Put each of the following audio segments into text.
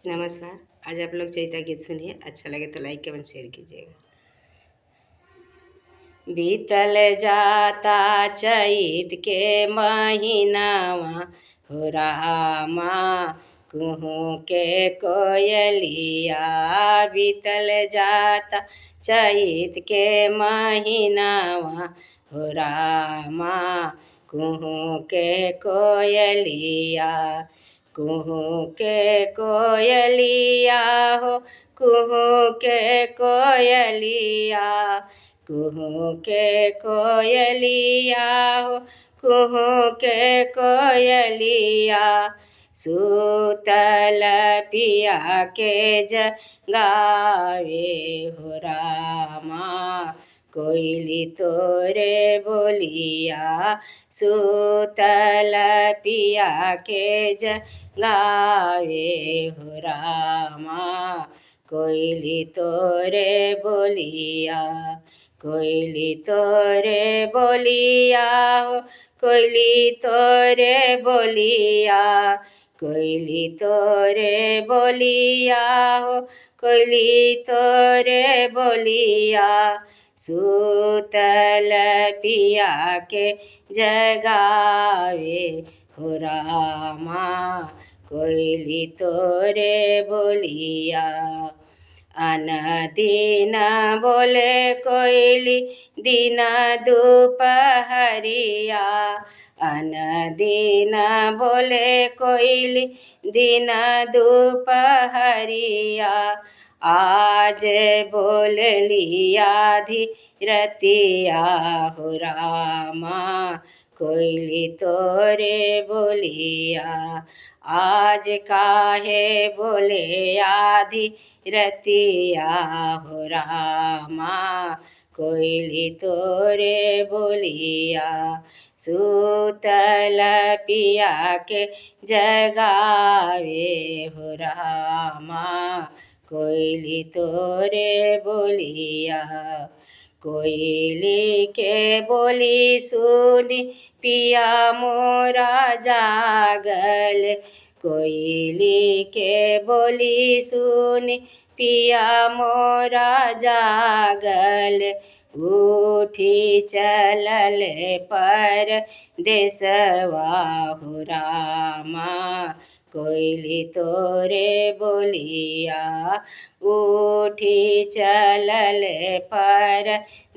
नमस्कार। आज आप लोग चैता गीत सुनिए, अच्छा लगे तो लाइक एवं शेयर कीजिएगा। बीतल जाता चैत के महीनावा, हो रामा कुहू के कोयलिया। बीतल जाता चैत के महीनावा, हो रामा कुहू के कोयलिया। कुहू के कोयलिया हो, कुहू के कोयलिया। कुहू के कोयलिया हो, कुहू के कोयलिया। सूतल पिया के जगावे, हो रामा कोयली तोरे बोलिया। सूतल पिया के जगावे, हो रामा कोयली तोरे बोलिया। कोयली तोरे बोलिया हो, कोयली तोरे बोलिया। कोयली तोरे बोलिया हो, कोयली तोरे बोलिया। सूतल पिया के जगावे, हो रामा कोयली तोरे बोलिया। दिन बोले कोयली दिन दोपहरिया। दिन बोले कोयली दिन दोपहरिया। आज बोलली आधी रतिया, हो रामा कोयली तोरे बोलिया। आज काहे बोले आधी रतिया, हो रामा कोयली तोरे बोलिया। सूतल पिया के जगावे, हो रामा कोयली तोरे बोलिया। कोयली के बोली सुनी पिया मोरा जागल। कोयली के बोली सुनी पिया मोरा जागल। उठी चलल पर देसवा, हो रामा कोयली तोरे बोलिया। उठी चलल पर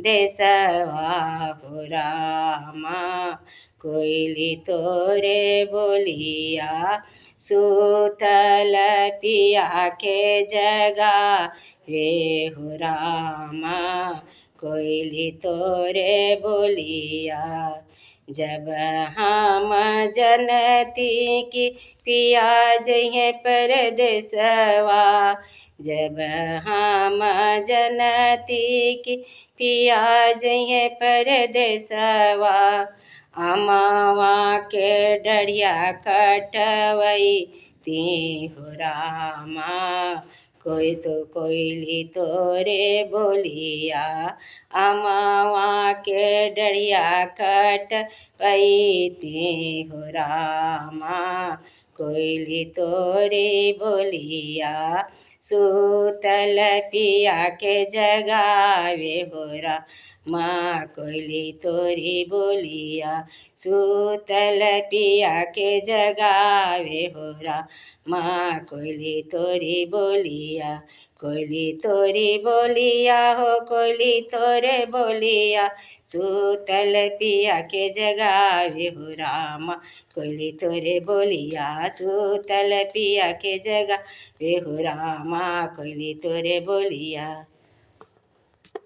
देसवा, हो रामा कोयली तोरे बोलिया। सूतल पिया के जगावे, हो रामा कोयली तोरे बोलिया। जब हम जनती की पिया जइहे परदेसवा। जब हम जनती की पिया जइहे परदेसवा। अमावा के डढ़िया कटवई ती, हो रामा कोई तो कोयली तोरे बोलिया। अमावा के डढ़िया कटवई ती, हो रामा कोयली तोरे बोलिया। सूतल पिया के जगावे, हो रामा कोयली तोरी बोलिया। सूतल पिया के जगावे, हो रामा कोयली तोरी बोलिया। कोयली तोरी बोलिया हो, कोयली तोरे बोलिया। सूतल पिया के जगावे, हो रामा कोयली तोरे बोलिया। सूतल पिया के जगावे, हो रामा कोयली तोरे बोलिया।